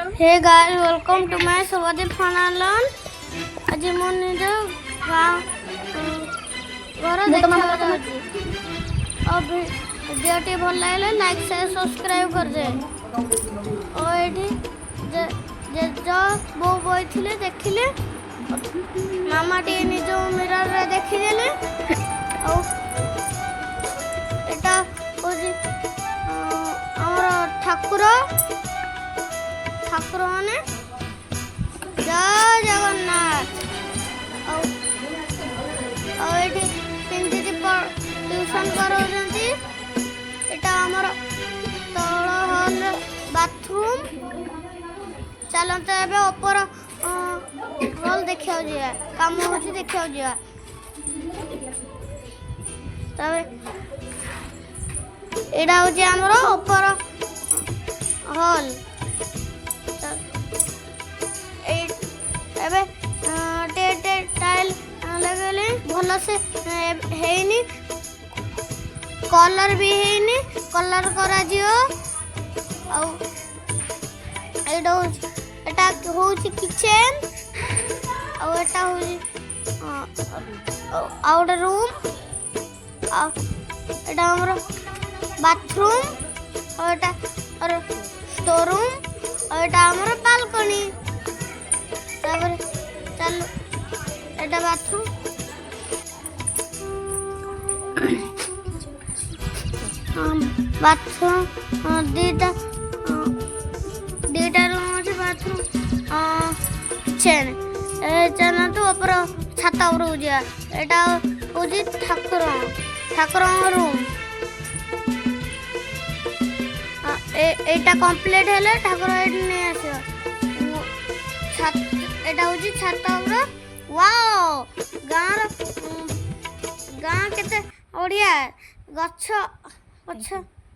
hey guys welcome to my सवादी फनालन आज मो निज गाँव घर देखा और वीडियो टी भल लगे लाइक शेयर सब्सक्राइब कर दे और ये जो बो बई थिले देखिले मामा टी निज मिरर रे देखिदेले और एटा होजी हमर ठाकुर माने जय जगन्नाथ ट्यूशन कराउछंती एटा हमर तळ हॉल बाथरूम चलते एबे ऊपर हॉल देखियो जिया काम होची देखियो जिया तबे एटा होची हमर ऊपर हॉल एबे टाइल लगले भल से हेनी कलर भी हेनी कलर करा जियो एटा होची किचन और एटा होची आउट रूम एटा हमर बाथरूम और एटा और स्टोर रूम और एटा हमर बालकनी चलो एटा बाथरूम बाथरूम दीटा रूम अच्छे बाथरूम किचन चल तो ऊपर छात ऊपर जा एटा होजी ठाकुर रूम एटा कंप्लीट हेले ठाकुर एटी नहीं आसियो एटा होजी छात ऊपर वाओ गाँ केते ओडिया गछ